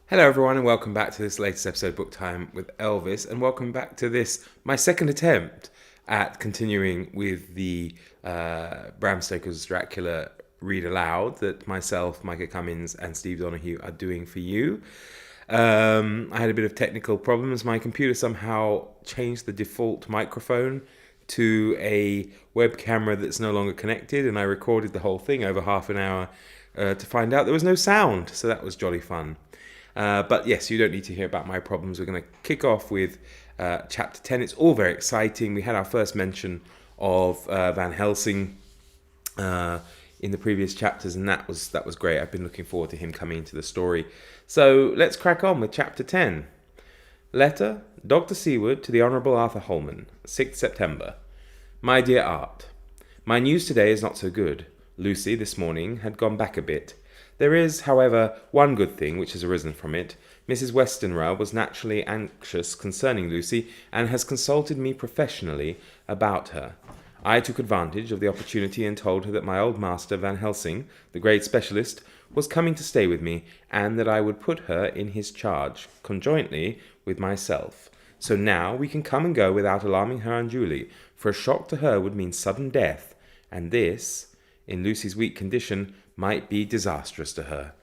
Hello, everyone, and welcome back to this latest episode of Book Time with Elvis, and welcome back to this, my second attempt at continuing with the Bram Stoker's Dracula read aloud that myself, Micah Cummins, and Steve Donahue are doing for you. I had a bit of technical problems. My computer somehow changed the default microphone to a web camera that's no longer connected, and I recorded the whole thing over half an hour to find out there was no sound, so that was jolly fun. But yes, you don't need to hear about my problems. We're going to kick off with chapter 10. It's all very exciting. We had our first mention of Van Helsing in the previous chapters, and that was great. I've been looking forward to him coming into the story. So let's crack on with chapter 10. Letter, Dr. Seward to the Honourable Arthur Holman, 6th September. My dear Art, my news today is not so good. Lucy, this morning, had gone back a bit. There is, however, one good thing which has arisen from it. Mrs. Westenra was naturally anxious concerning Lucy, and has consulted me professionally about her. I took advantage of the opportunity and told her that my old master Van Helsing, the great specialist, was coming to stay with me, and that I would put her in his charge, conjointly with myself. So now we can come and go without alarming her unduly, for a shock to her would mean sudden death, and this, in Lucy's weak condition, might be disastrous to her.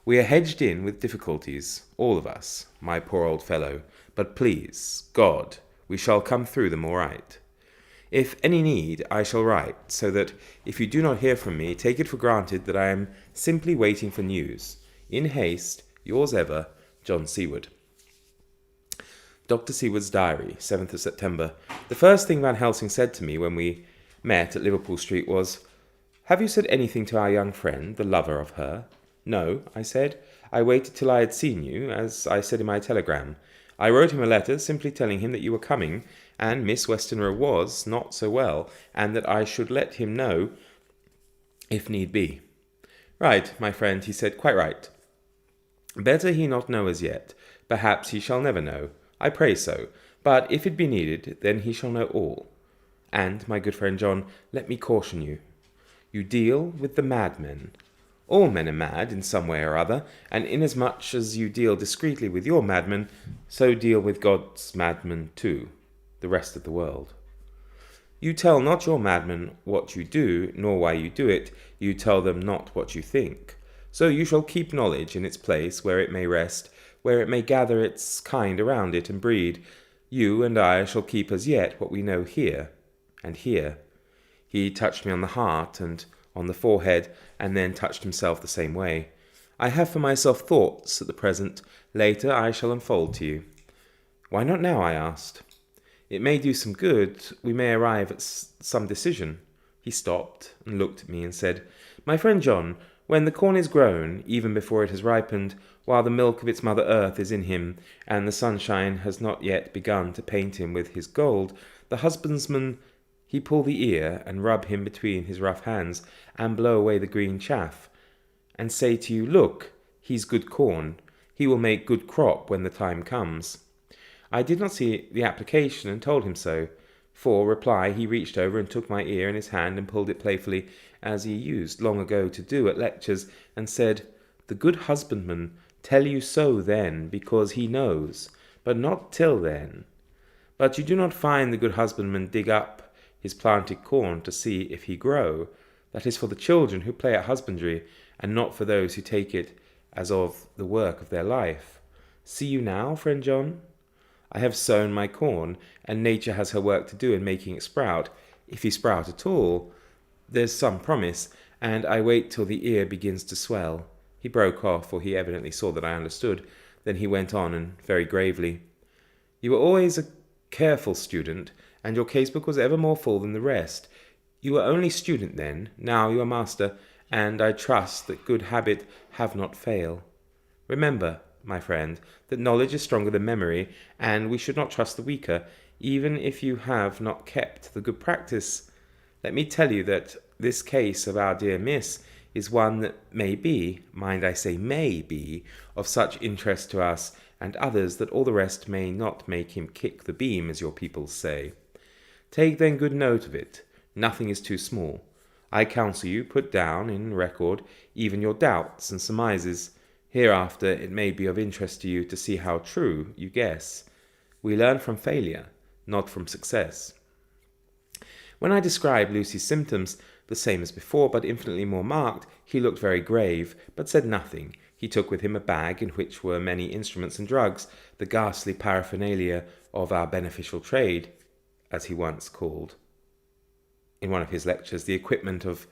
We are hedged in with difficulties, all of us, my poor old fellow, but please, God, we shall come through them all right. If any need, I shall write, so that if you do not hear from me, take it for granted that I am simply waiting for news. In haste, yours ever, John Seward. Dr. Seward's Diary, 7th of September. The first thing Van Helsing said to me when we met at Liverpool Street was, "Have you said anything to our young friend, the lover of her?" "No," I said. "I waited till I had seen you, as I said in my telegram. I wrote him a letter simply telling him that you were coming, and Miss Westenra was not so well, and that I should let him know if need be." "Right, my friend," he said, "quite right. Better he not know as yet. Perhaps he shall never know. I pray so. But if it be needed, then he shall know all. And, my good friend John, let me caution you. You deal with the madmen. All men are mad in some way or other, and inasmuch as you deal discreetly with your madmen, so deal with God's madmen too, the rest of the world. You tell not your madmen what you do, nor why you do it. You tell them not what you think. So you shall keep knowledge in its place where it may rest, where it may gather its kind around it and breed. You and I shall keep as yet what we know here and here." He touched me on the heart and on the forehead, and then touched himself the same way. "I have for myself thoughts at the present. Later I shall unfold to you." "Why not now?" I asked. "It may do some good. We may arrive at some decision." He stopped and looked at me and said, "My friend John, when the corn is grown, even before it has ripened, while the milk of its mother earth is in him, and the sunshine has not yet begun to paint him with his gold, the husbandman he pull the ear, and rub him between his rough hands, and blow away the green chaff, and say to you, 'Look, he's good corn. He will make good crop when the time comes.'" I did not see the application, and told him so. For reply, he reached over and took my ear in his hand and pulled it playfully, as he used long ago to do at lectures, and said, "The good husbandman tell you so then, because he knows, but not till then. But you do not find the good husbandman dig up his planted corn to see if he grow. That is for the children who play at husbandry, and not for those who take it as of the work of their life. See you now, friend John? I have sown my corn, and nature has her work to do in making it sprout. If he sprout at all, there's some promise, and I wait till the ear begins to swell." He broke off, for he evidently saw that I understood. Then he went on, and very gravely, "You were always a careful student, and your casebook was ever more full than the rest. You were only student then, now you are master, and I trust that good habit have not fail. Remember, my friend, that knowledge is stronger than memory, and we should not trust the weaker, even if you have not kept the good practice. Let me tell you that this case of our dear Miss is one that may be, mind I say may be, of such interest to us and others that all the rest may not make him kick the beam, as your people say. Take then good note of it. Nothing is too small. I counsel you put down in record even your doubts and surmises. Hereafter it may be of interest to you to see how true you guess. We learn from failure, not from success. When I described Lucy's symptoms, the same as before, but infinitely more marked, he looked very grave, but said nothing. He took with him a bag in which were many instruments and drugs, the ghastly paraphernalia of our beneficial trade, as he once called, in one of his lectures, the equipment of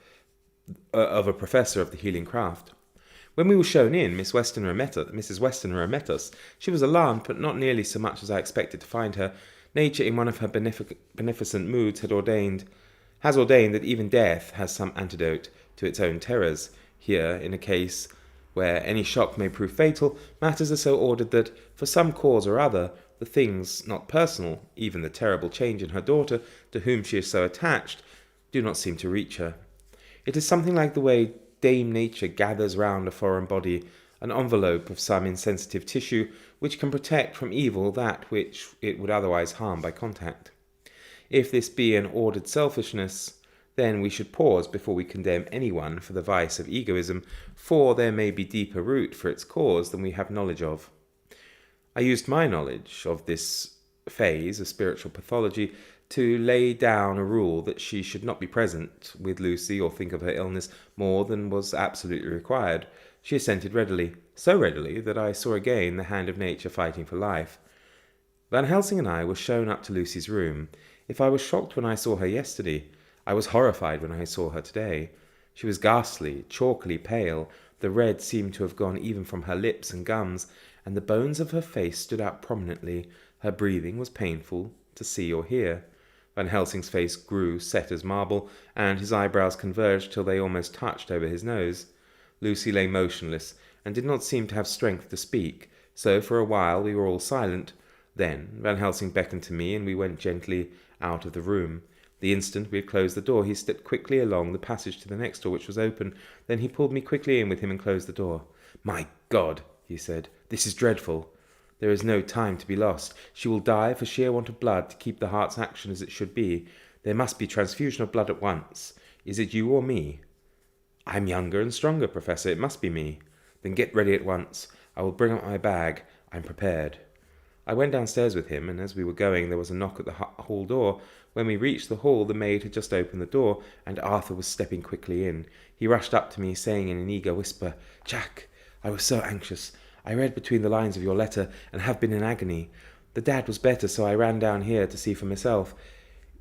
a professor of the healing craft. When we were shown in, Mrs. Westenra met us. She was alarmed, but not nearly so much as I expected to find her. Nature, in one of her beneficent moods, has ordained that even death has some antidote to its own terrors. Here, in a case where any shock may prove fatal, matters are so ordered that, for some cause or other, the things not personal, even the terrible change in her daughter, to whom she is so attached, do not seem to reach her. It is something like the way Dame Nature gathers round a foreign body an envelope of some insensitive tissue which can protect from evil that which it would otherwise harm by contact. If this be an ordered selfishness, then we should pause before we condemn anyone for the vice of egoism, for there may be deeper root for its cause than we have knowledge of. I used my knowledge of this phase of spiritual pathology to lay down a rule that she should not be present with Lucy or think of her illness more than was absolutely required. She assented readily, so readily that I saw again the hand of nature fighting for life. Van Helsing and I were shown up to Lucy's room. If I was shocked when I saw her yesterday, I was horrified when I saw her today. She was ghastly, chalkily pale. The red seemed to have gone even from her lips and gums, and the bones of her face stood out prominently. Her breathing was painful to see or hear. Van Helsing's face grew set as marble, and his eyebrows converged till they almost touched over his nose. Lucy lay motionless, and did not seem to have strength to speak, so for a while we were all silent. Then Van Helsing beckoned to me, and we went gently out of the room. The instant we had closed the door, he stepped quickly along the passage to the next door, which was open. Then he pulled me quickly in with him and closed the door. "My God," he said, "this is dreadful. There is no time to be lost. She will die for sheer want of blood to keep the heart's action as it should be. There must be transfusion of blood at once. Is it you or me?" "I'm younger and stronger, Professor. It must be me." "Then get ready at once. I will bring up my bag. I'm prepared." I went downstairs with him, and as we were going there was a knock at the hall door. When we reached the hall, the maid had just opened the door, and Arthur was stepping quickly in. He rushed up to me, saying in an eager whisper, "Jack, I was so anxious. I read between the lines of your letter, and have been in agony. The dad was better, so I ran down here to see for myself.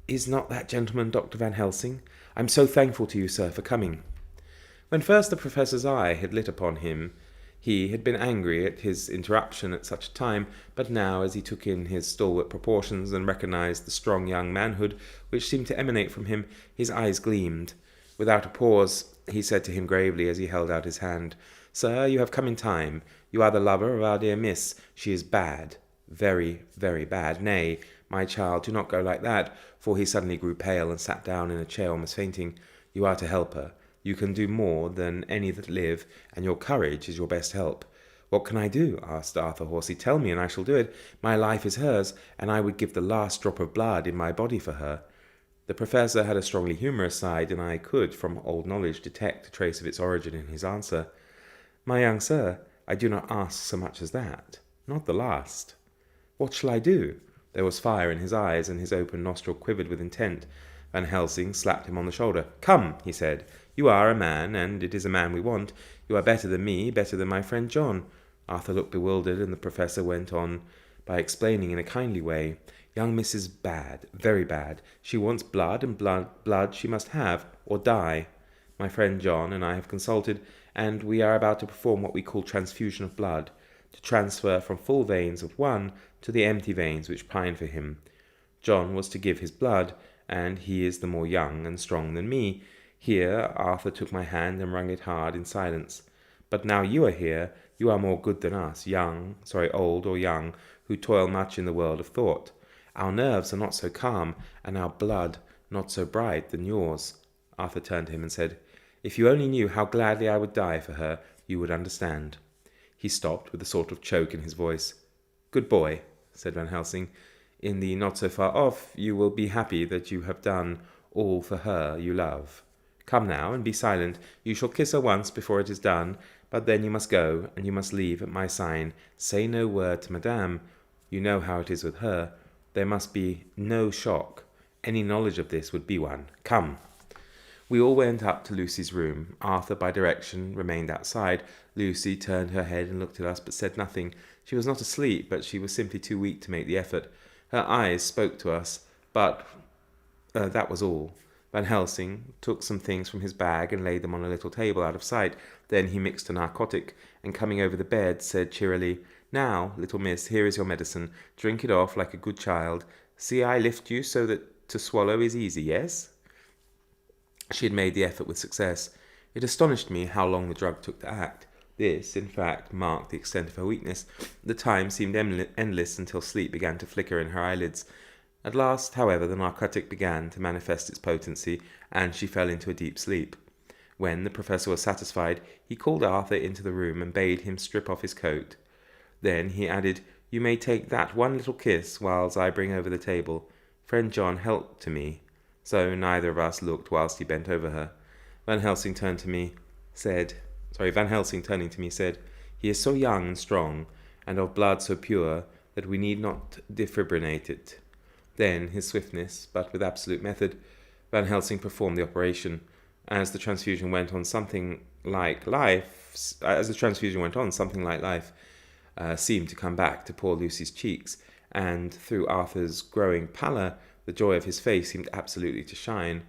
Is not that gentleman Dr. Van Helsing? I'm so thankful to you, sir, for coming." When first the Professor's eye had lit upon him, he had been angry at his interruption at such a time, but now, as he took in his stalwart proportions and recognized the strong young manhood which seemed to emanate from him, his eyes gleamed. Without a pause, he said to him gravely as he held out his hand, "Sir, you have come in time. You are the lover of our dear Miss. She is bad, very, very bad. Nay, my child, do not go like that," for he suddenly grew pale and sat down in a chair almost fainting. "You are to help her. You can do more than any that live, and your courage is your best help." "What can I do?" asked Arthur hoarsely. "Tell me, and I shall do it. My life is hers, and I would give the last drop of blood in my body for her." The Professor had a strongly humorous side, and I could, from old knowledge, detect a trace of its origin in his answer. "My young sir, I do not ask so much as that. Not the last." "What shall I do?" There was fire in his eyes, and his open nostril quivered with intent. Van Helsing slapped him on the shoulder. "Come," he said. "You are a man, and it is a man we want. You are better than me, better than my friend John." Arthur looked bewildered, and the Professor went on by explaining in a kindly way. "Young Miss is bad, very bad. She wants blood, and blood she must have, or die. My friend John and I have consulted, and we are about to perform what we call transfusion of blood, to transfer from full veins of one to the empty veins which pine for him. John was to give his blood, and he is the more young and strong than me." Here Arthur took my hand and wrung it hard in silence. "But now you are here, you are more good than us, old or young, who toil much in the world of thought. Our nerves are not so calm, and our blood not so bright than yours." Arthur turned to him and said, "If you only knew how gladly I would die for her, you would understand." He stopped with a sort of choke in his voice. "Good boy," said Van Helsing. "In the not so far off, you will be happy that you have done all for her you love. Come now, and be silent. You shall kiss her once before it is done, But then you must go, and you must leave at my sign. Say no word to Madame. You know how it is with her. There must be no shock. Any knowledge of this would be one. Come." We all went up to Lucy's room. Arthur, by direction, remained outside. Lucy turned her head and looked at us, but said nothing. She was not asleep, but she was simply too weak to make the effort. Her eyes spoke to us, but that was all. Van Helsing took some things from his bag and laid them on a little table out of sight. Then he mixed a narcotic, and coming over the bed, said cheerily, "Now, little miss, here is your medicine. Drink it off like a good child. See, I lift you so that to swallow is easy, yes?" She had made the effort with success. It astonished me how long the drug took to act. This, in fact, marked the extent of her weakness. The time seemed endless until sleep began to flicker in her eyelids. At last, however, the narcotic began to manifest its potency, and she fell into a deep sleep. When the professor was satisfied, he called Arthur into the room and bade him strip off his coat. Then he added, "You may take that one little kiss whilst I bring over the table. Friend John helped to me." So neither of us looked whilst he bent over her. Van Helsing turning to me, said, "He is so young and strong, and of blood so pure, that we need not defibrillate it." Then, his swiftness, but with absolute method, Van Helsing performed the operation. As the transfusion went on, something like life seemed to come back to poor Lucy's cheeks, and through Arthur's growing pallor, the joy of his face seemed absolutely to shine.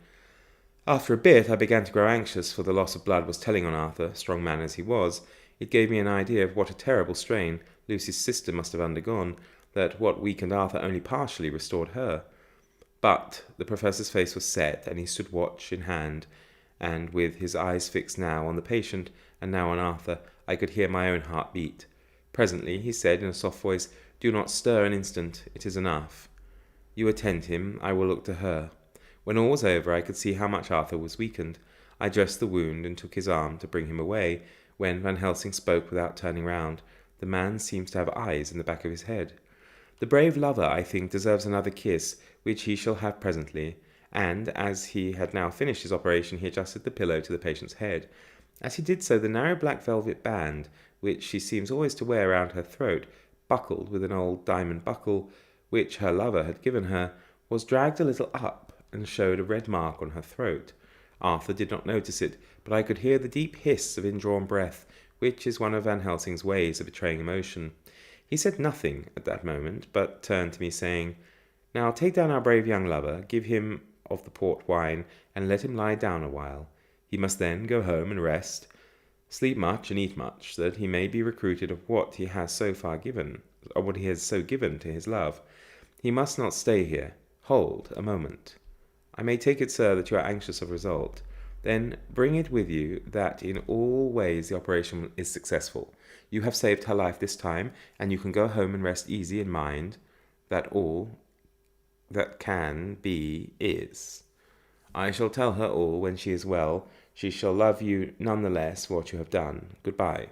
After a bit, I began to grow anxious, for the loss of blood was telling on Arthur, strong man as he was. It gave me an idea of what a terrible strain Lucy's sister must have undergone, that what weakened Arthur only partially restored her. But the professor's face was set, and he stood watch in hand, and with his eyes fixed now on the patient and now on Arthur, I could hear my own heart beat. Presently he said in a soft voice, "Do not stir an instant, it is enough. You attend him, I will look to her." When all was over, I could see how much Arthur was weakened. I dressed the wound and took his arm to bring him away, when Van Helsing spoke without turning round. The man seems to have eyes in the back of his head. "The brave lover, I think, deserves another kiss, which he shall have presently." And as he had now finished his operation, he adjusted the pillow to the patient's head. As he did so, the narrow black velvet band, which she seems always to wear round her throat, buckled with an old diamond buckle, which her lover had given her, was dragged a little up, and showed a red mark on her throat. Arthur did not notice it, but I could hear the deep hiss of indrawn breath, which is one of Van Helsing's ways of betraying emotion. He said nothing at that moment, but turned to me, saying, "Now take down our brave young lover, give him of the port wine, and let him lie down a while. He must then go home and rest, sleep much and eat much, that he may be recruited of what he has so given to his love. He must not stay here. Hold a moment. I may take it, sir, that you are anxious of result. Then bring it with you that in all ways the operation is successful. You have saved her life this time, and you can go home and rest easy in mind that all that can be is. I shall tell her all when she is well. She shall love you none the less for what you have done. Goodbye."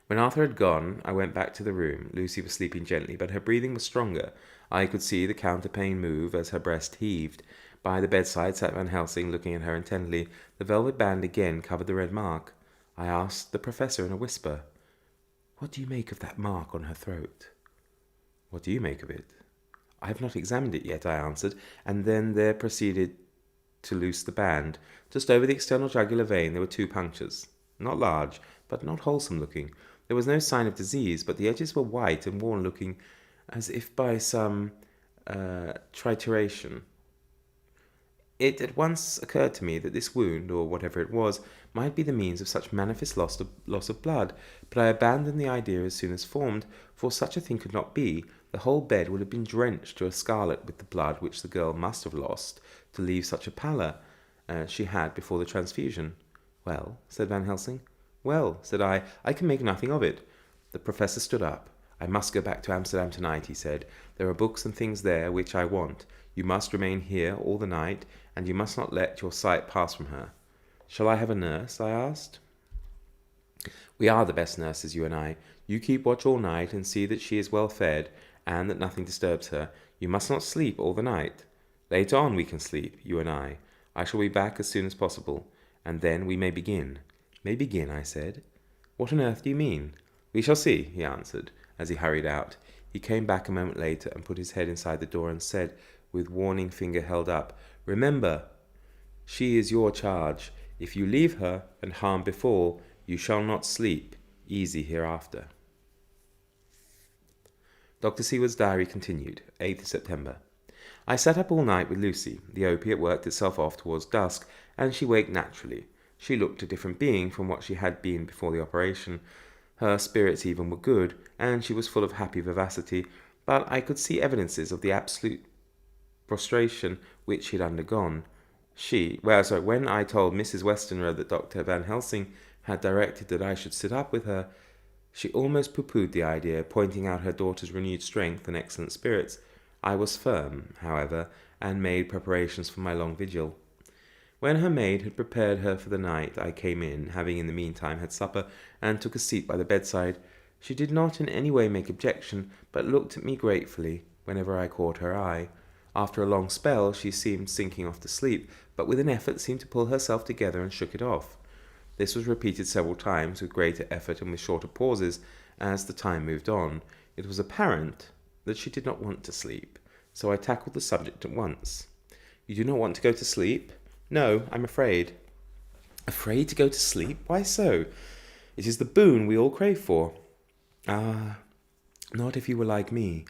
When Arthur had gone, I went back to the room. Lucy was sleeping gently, but her breathing was stronger. I could see the counterpane move as her breast heaved. By the bedside sat Van Helsing, looking at her intently. The velvet band again covered the red mark. I asked the professor in a whisper, "What do you make of that mark on her throat?" "What do you make of it?" "I have not examined it yet," I answered, and then there proceeded to loose the band. Just over the external jugular vein there were 2 punctures, not large, but not wholesome looking. There was no sign of disease, but the edges were white and worn, looking as if by some trituration. It at once occurred to me that this wound, or whatever it was, might be the means of such manifest loss of blood, but I abandoned the idea as soon as formed, for such a thing could not be. The whole bed would have been drenched to a scarlet with the blood which the girl must have lost, to leave such a pallor as she had before the transfusion. "Well," said Van Helsing. "Well," said I can make nothing of it." The professor stood up. "I must go back to Amsterdam tonight," he said. "There are books and things there which I want. You must remain here all the night, and you must not let your sight pass from her." "Shall I have a nurse?" I asked. "We are the best nurses, you and I. You keep watch all night, and see that she is well fed, and that nothing disturbs her. You must not sleep all the night. Later on we can sleep, you and I. I shall be back as soon as possible, and then we may begin. "May begin," I said. "What on earth do you mean?" "We shall see," he answered, as he hurried out. He came back a moment later and put his head inside the door and said, with warning finger held up, "Remember, she is your charge. If you leave her, and harm befall, you shall not sleep easy hereafter." Dr. Seward's diary continued, 8th September. I sat up all night with Lucy. The opiate worked itself off towards dusk, and she waked naturally. She looked a different being from what she had been before the operation. Her spirits even were good, and she was full of happy vivacity, but I could see evidences of the absolute prostration which she had undergone. When I told Mrs. Westenra that Dr. Van Helsing had directed that I should sit up with her, she almost pooh-poohed the idea, pointing out her daughter's renewed strength and excellent spirits. I was firm, however, and made preparations for my long vigil. When her maid had prepared her for the night, I came in, having in the meantime had supper, and took a seat by the bedside. She did not in any way make objection, but looked at me gratefully whenever I caught her eye. After a long spell, she seemed sinking off to sleep, but with an effort seemed to pull herself together and shook it off. This was repeated several times, with greater effort and with shorter pauses, as the time moved on. It was apparent that she did not want to sleep, so I tackled the subject at once. "You do not want to go to sleep?" "No, I'm afraid." "Afraid to go to sleep? Why so? It is the boon we all crave for." "Ah, not if you were like me.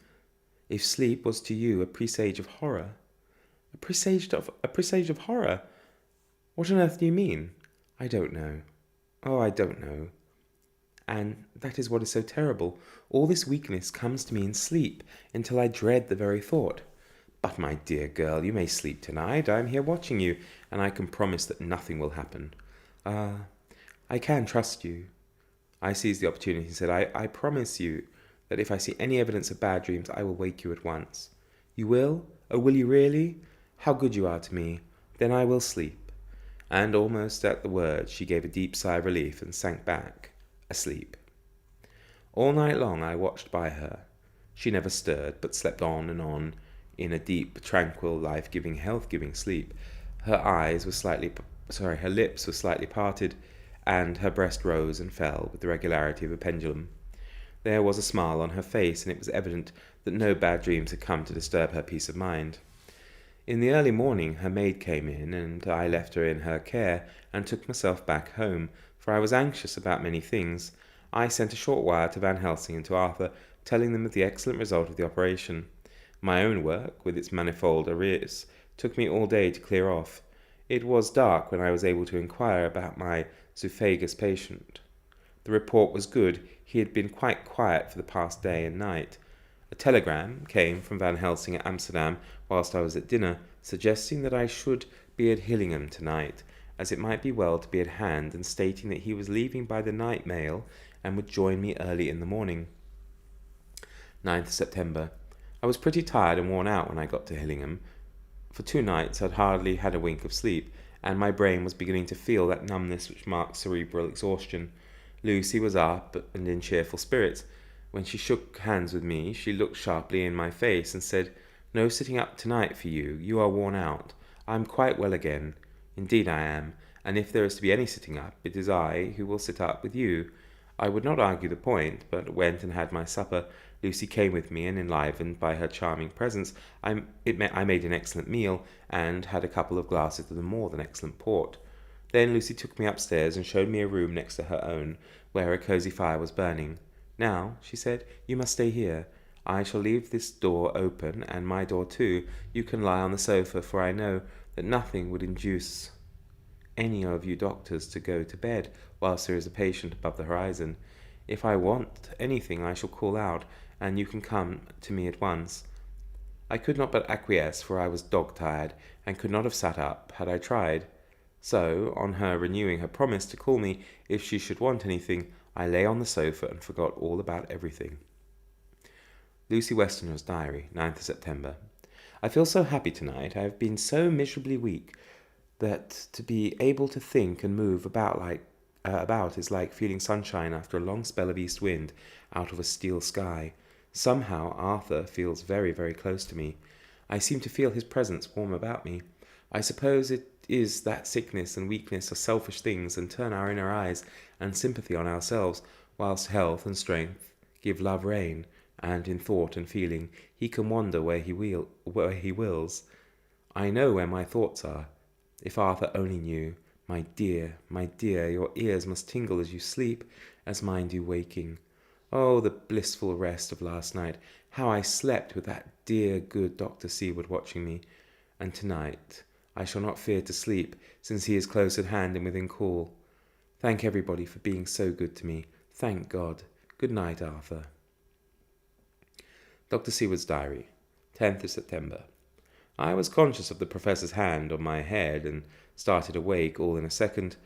If sleep was to you a presage of horror." A presage of horror? What on earth do you mean?" "I don't know. Oh, I don't know. And that is what is so terrible. All this weakness comes to me in sleep, until I dread the very thought. But, my dear girl, you may sleep tonight. I am here watching you, and I can promise that nothing will happen." "Ah, I can trust you." I seized the opportunity and said, I promise you that if I see any evidence of bad dreams, I will wake you at once." "You will? Oh, will you really? How good you are to me. Then I will sleep." And almost at the words, she gave a deep sigh of relief and sank back, asleep. All night long I watched by her. She never stirred, but slept on and on, in a deep, tranquil, life-giving, health-giving sleep. Her lips were slightly parted, and her breast rose and fell with the regularity of a pendulum. There was a smile on her face, and it was evident that no bad dreams had come to disturb her peace of mind. In the early morning her maid came in, and I left her in her care, and took myself back home, for I was anxious about many things. I sent a short wire to Van Helsing and to Arthur, telling them of the excellent result of the operation. My own work, with its manifold arrears, took me all day to clear off. It was dark when I was able to inquire about my zoophagous patient. The report was good. He had been quite quiet for the past day and night. A telegram came from Van Helsing at Amsterdam whilst I was at dinner, suggesting that I should be at Hillingham tonight, as it might be well to be at hand, and stating that he was leaving by the night mail and would join me early in the morning. 9th September. I was pretty tired and worn out when I got to Hillingham. For 2 nights I'd hardly had a wink of sleep, and my brain was beginning to feel that numbness which marks cerebral exhaustion. Lucy was up and in cheerful spirits. When she shook hands with me, she looked sharply in my face and said, "No sitting up tonight for you. You are worn out. I am quite well again. Indeed I am, and if there is to be any sitting up, it is I who will sit up with you." I would not argue the point, but went and had my supper. Lucy came with me, and enlivened by her charming presence, I made an excellent meal, and had a couple of glasses of the more than excellent port. Then Lucy took me upstairs and showed me a room next to her own, where a cosy fire was burning. "Now," she said, "you must stay here. I shall leave this door open, and my door too. You can lie on the sofa, for I know that nothing would induce any of you doctors to go to bed whilst there is a patient above the horizon. If I want anything, I shall call out, and you can come to me at once." I could not but acquiesce, for I was dog-tired, and could not have sat up had I tried. So, on her renewing her promise to call me if she should want anything, I lay on the sofa and forgot all about everything. Lucy Westenra's diary, 9th September. I feel so happy tonight. I have been so miserably weak that to be able to think and move about is like feeling sunshine after a long spell of east wind out of a steel sky. Somehow Arthur feels very, very close to me. I seem to feel his presence warm about me. I suppose it is that sickness and weakness are selfish things and turn our inner eyes and sympathy on ourselves, whilst health and strength give love rein, and in thought and feeling he can wander where he wills. I know where my thoughts are. If Arthur only knew, my dear, your ears must tingle as you sleep, as mine do waking. Oh, the blissful rest of last night, how I slept with that dear good Dr. Seward watching me. And tonight I shall not fear to sleep, since he is close at hand and within call. Thank everybody for being so good to me. Thank God. Good night, Arthur. Dr. Seward's Diary, 10th of September. I was conscious of the Professor's hand on my head and started awake all in a second.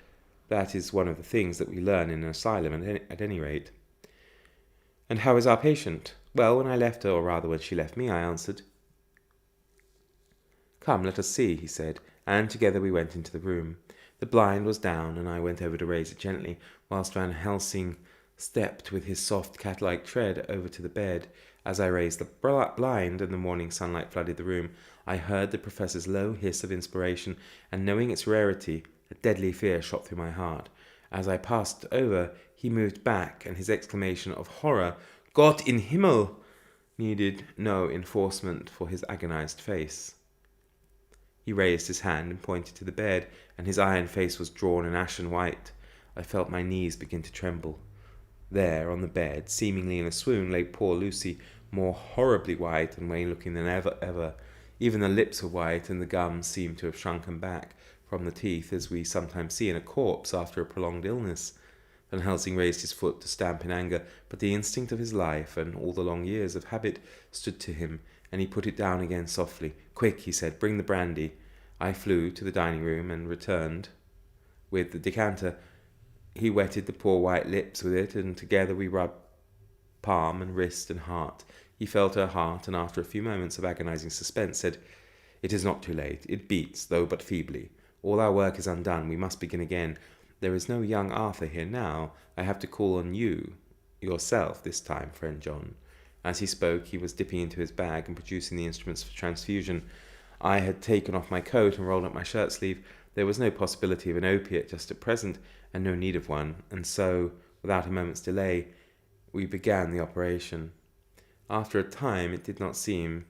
That is one of the things that we learn in an asylum at any rate. And how is our patient? Well, when I left her, or rather when she left me, I answered. Come, let us see, he said, and together we went into the room. The blind was down, and I went over to raise it gently, whilst Van Helsing stepped with his soft cat-like tread over to the bed. As I raised the blind and the morning sunlight flooded the room, I heard the Professor's low hiss of inspiration, and knowing its rarity, a deadly fear shot through my heart. As I passed over, he moved back, and his exclamation of horror, Gott in Himmel, needed no enforcement for his agonized face. He raised his hand and pointed to the bed, and his iron face was drawn and ashen white. I felt my knees begin to tremble. There, on the bed, seemingly in a swoon, lay poor Lucy, more horribly white and wan-looking than ever. Even the lips were white, and the gums seemed to have shrunken back from the teeth, as we sometimes see in a corpse after a prolonged illness. Van Helsing raised his foot to stamp in anger, but the instinct of his life and all the long years of habit stood to him, and he put it down again softly. Quick, he said, bring the brandy. I flew to the dining room and returned with the decanter. He wetted the poor white lips with it, and together we rubbed palm and wrist and heart. He felt her heart, and after a few moments of agonizing suspense, said, It is not too late. It beats, though but feebly. All our work is undone. We must begin again. There is no young Arthur here now. I have to call on you, yourself, this time, friend John. As he spoke, he was dipping into his bag and producing the instruments for transfusion. I had taken off my coat and rolled up my shirt sleeve. There was no possibility of an opiate just at present, and no need of one, and so, without a moment's delay, we began the operation. After a time, it did not seem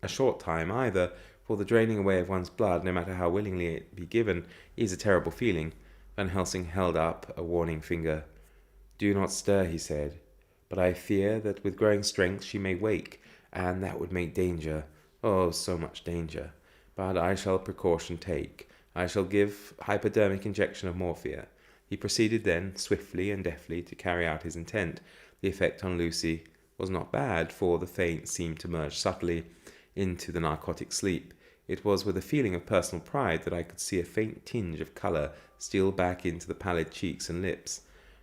a short time either, for the draining away of one's blood, no matter how willingly it be given, is a terrible feeling. Van Helsing held up a warning finger. Do not stir, he said, but I fear that with growing strength she may wake, and that would make danger. Oh, so much danger. But I shall precaution take. I shall give hypodermic injection of morphia. He proceeded then, swiftly and deftly, to carry out his intent. The effect on Lucy was not bad, for the faint seemed to merge subtly into the narcotic sleep. It was with a feeling of personal pride that I could see a faint tinge of colour steal back into the pallid cheeks and lips.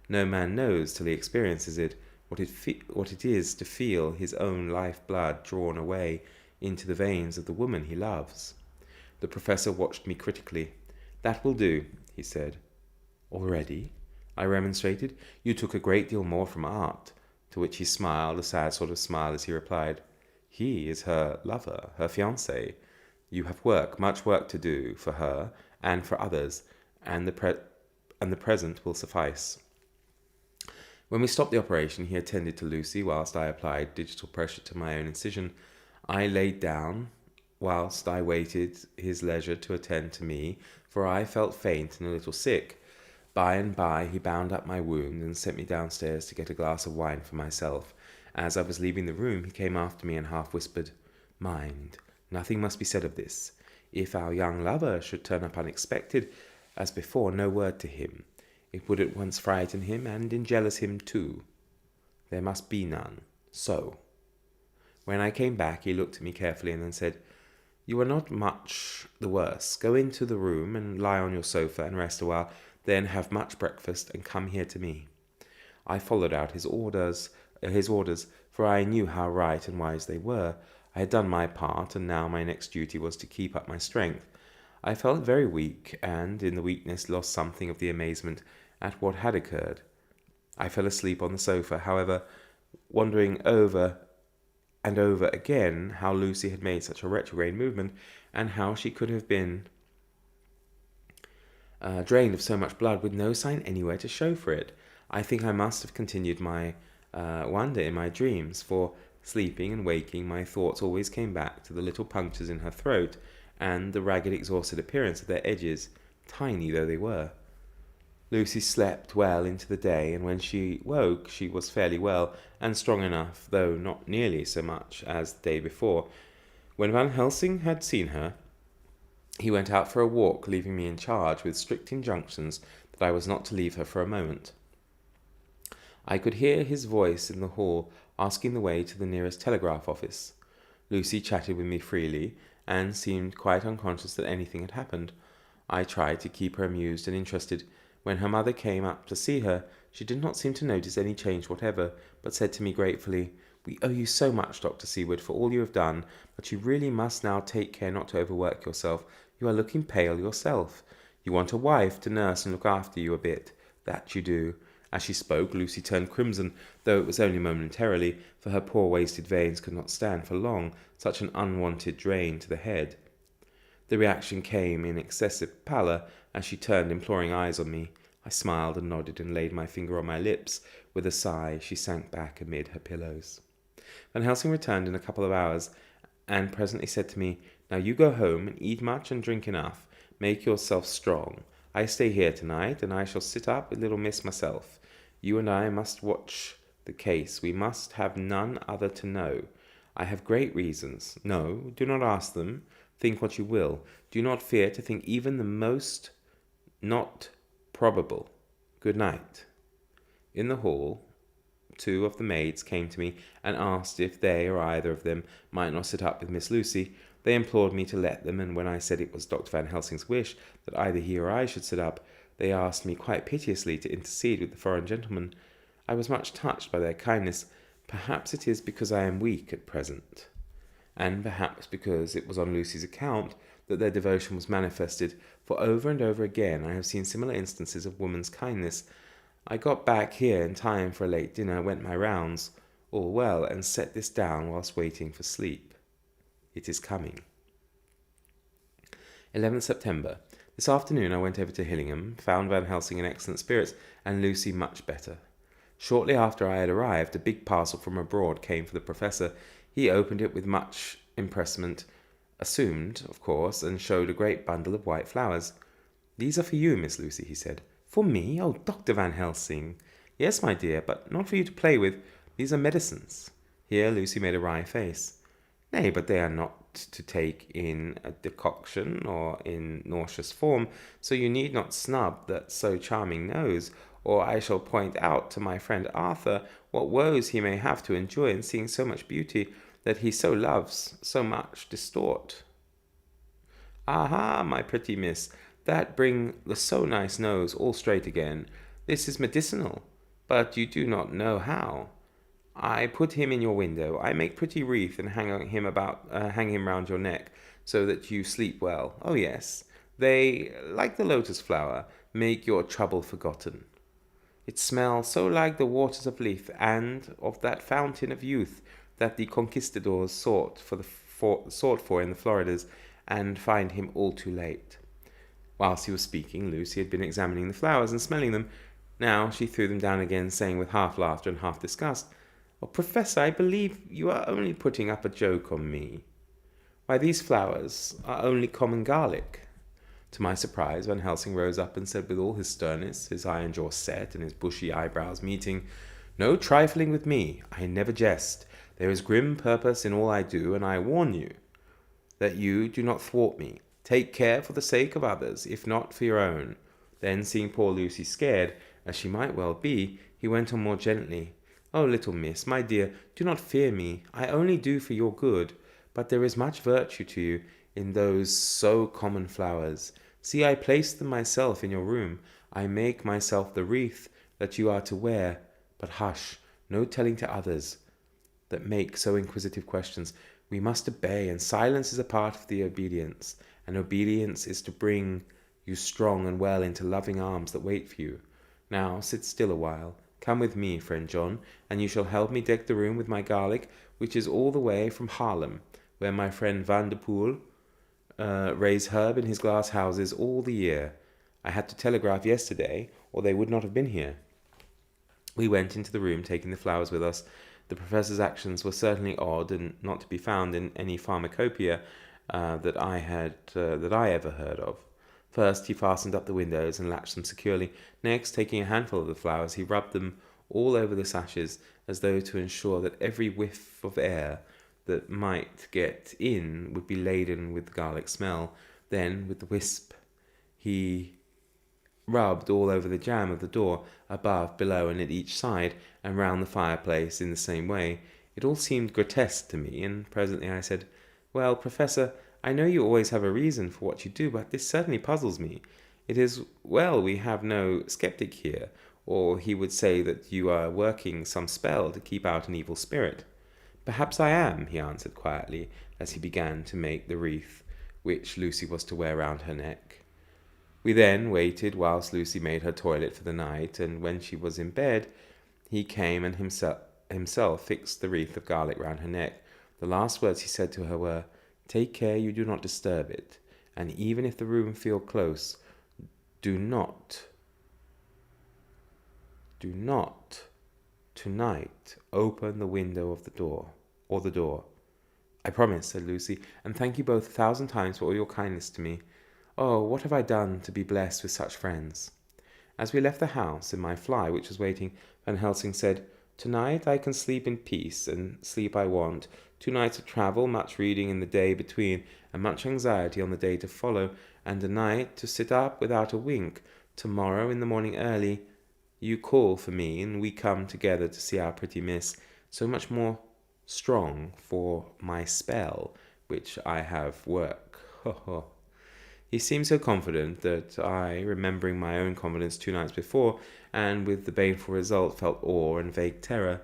No man knows, till he experiences it, what it is to feel his own life-blood drawn away into the veins of the woman he loves. The Professor watched me critically. That will do, he said. Already? I remonstrated. You took a great deal more from art. To which he smiled, a sad sort of smile, as he replied, He is her lover, her fiancé. You have much work to do for her and for others, and the present will suffice. When we stopped the operation, he attended to Lucy, whilst I applied digital pressure to my own incision. I laid down, whilst I waited his leisure to attend to me, for I felt faint and a little sick. By and by he bound up my wound and sent me downstairs to get a glass of wine for myself. As I was leaving the room, he came after me and half whispered, Mind, nothing must be said of this. If our young lover should turn up unexpected, as before, no word to him. It would at once frighten him and enjealous him too. There must be none. So. When I came back, he looked at me carefully and then said, You are not much the worse. Go into the room and lie on your sofa and rest a while. Then have much breakfast and come here to me. I followed out his orders, for I knew how right and wise they were. I had done my part, and now my next duty was to keep up my strength. I felt very weak, and in the weakness lost something of the amazement at what had occurred. I fell asleep on the sofa, however, wondering over and over again how Lucy had made such a retrograde movement, and how she could have been drained of so much blood with no sign anywhere to show for it. I think I must have continued my wonder in my dreams, for sleeping and waking, my thoughts always came back to the little punctures in her throat and the ragged, exhausted appearance of their edges, tiny though they were. Lucy slept well into the day, and when she woke she was fairly well and strong enough, though not nearly so much as the day before. When Van Helsing had seen her, he went out for a walk, leaving me in charge with strict injunctions that I was not to leave her for a moment. I could hear his voice in the hall asking the way to the nearest telegraph office. Lucy chatted with me freely and seemed quite unconscious that anything had happened. I tried to keep her amused and interested. When her mother came up to see her, she did not seem to notice any change whatever, but said to me gratefully, "We owe you so much, Dr. Seward, for all you have done, but you really must now take care not to overwork yourself. You are looking pale yourself. You want a wife to nurse and look after you a bit. That you do." As she spoke, Lucy turned crimson, though it was only momentarily, for her poor wasted veins could not stand for long such an unwanted drain to the head. The reaction came in excessive pallor as she turned imploring eyes on me. I smiled and nodded and laid my finger on my lips. With a sigh, she sank back amid her pillows. Van Helsing returned in a couple of hours, and presently said to me, "Now you go home and eat much and drink enough. Make yourself strong. I stay here tonight, and I shall sit up with little miss myself. You and I must watch the case. We must have none other to know. I have great reasons. No, do not ask them. Think what you will. Do not fear to think even the most not probable. Good night." In the hall, 2 of the maids came to me and asked if they or either of them might not sit up with Miss Lucy. They implored me to let them, and when I said it was Dr. Van Helsing's wish that either he or I should sit up, they asked me quite piteously to intercede with the foreign gentleman. I was much touched by their kindness. Perhaps it is because I am weak at present, and perhaps because it was on Lucy's account that their devotion was manifested, for over and over again I have seen similar instances of woman's kindness. I got back here in time for a late dinner, went my rounds, all well, and set this down whilst waiting for sleep. It is coming. 11th September. This afternoon I went over to Hillingham, found Van Helsing in excellent spirits, and Lucy much better. Shortly after I had arrived, a big parcel from abroad came for the Professor. He opened it with much empressement, assumed, of course, and showed a great bundle of white flowers. "These are for you, Miss Lucy," he said. "For me? Oh, Dr. Van Helsing." "Yes, my dear, but not for you to play with. These are medicines." Here Lucy made a wry face. "Nay, but they are not to take in a decoction or in nauseous form, so you need not snub that so charming nose, or I shall point out to my friend Arthur what woes he may have to enjoy in seeing so much beauty that he so loves so much distort." "Aha, my pretty miss, that bring the so nice nose all straight again. This is medicinal, but you do not know how. I put him in your window. I make pretty wreath and hang him round your neck, so that you sleep well. Oh yes, they, like the lotus flower, make your trouble forgotten. It smells so like the waters of Lethe and of that fountain of youth that the conquistadors sought for in the Floridas, and find him all too late." Whilst he was speaking, Lucy had been examining the flowers and smelling them. Now she threw them down again, saying with half laughter and half disgust, "Oh, Professor, I believe you are only putting up a joke on me. Why, these flowers are only common garlic." To my surprise, Van Helsing rose up and said with all his sternness, his iron jaw set and his bushy eyebrows meeting, "No trifling with me. I never jest. There is grim purpose in all I do, and I warn you that you do not thwart me. Take care for the sake of others, if not for your own." Then, seeing poor Lucy scared, as she might well be, he went on more gently. "Oh, little miss, my dear, do not fear me. I only do for your good. But there is much virtue to you in those so common flowers. See, I place them myself in your room. I make myself the wreath that you are to wear. But hush, no telling to others that make so inquisitive questions. We must obey, and silence is a part of the obedience, and obedience is to bring you strong and well into loving arms that wait for you. Now sit still a while. Come with me, friend John, and you shall help me deck the room with my garlic, which is all the way from Haarlem, where my friend Van de Poel raise herb in his glass houses all the year. I had to telegraph yesterday, or they would not have been here." We went into the room, taking the flowers with us. The professor's actions were certainly odd, and not to be found in any pharmacopoeia that I ever heard of. First, he fastened up the windows and latched them securely. Next, taking a handful of the flowers, he rubbed them all over the sashes, as though to ensure that every whiff of air that might get in would be laden with the garlic smell. Then, with the wisp, he rubbed all over the jamb of the door, above, below, and at each side, and round the fireplace in the same way. It all seemed grotesque to me, and presently I said, "Well, Professor, I know you always have a reason for what you do, but this certainly puzzles me. It is well we have no skeptic here, or he would say that you are working some spell to keep out an evil spirit." "Perhaps I am," he answered quietly, as he began to make the wreath which Lucy was to wear round her neck. We then waited whilst Lucy made her toilet for the night, and when she was in bed, he came and himself fixed the wreath of garlic round her neck. The last words he said to her were, "Take care you do not disturb it, and even if the room feel close, do not tonight open the window of the door, or the door." "I promise," said Lucy, "and thank you both 1,000 times for all your kindness to me. Oh, what have I done to be blessed with such friends?" As we left the house in my fly, which was waiting, Van Helsing said, "Tonight I can sleep in peace, and sleep I want. 2 nights of travel, much reading in the day between, and much anxiety on the day to follow, and a night to sit up without a wink. Tomorrow in the morning early, you call for me, and we come together to see our pretty miss, so much more strong for my spell, which I have work." Ho ho. He seemed so confident that I, remembering my own confidence 2 nights before, and with the baneful result, felt awe and vague terror.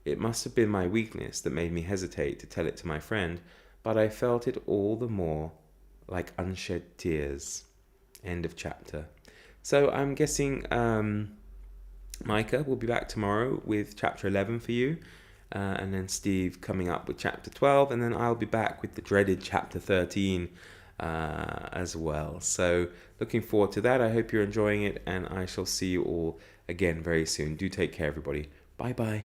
It must have been my weakness that made me hesitate to tell it to my friend, but I felt it all the more like unshed tears. End of chapter. So I'm guessing Micah will be back tomorrow with chapter 11 for you, and then Steve coming up with chapter 12, and then I'll be back with the dreaded chapter 13 as well. So looking forward to that. I hope you're enjoying it, and I shall see you all again very soon. Do take care, everybody. Bye bye.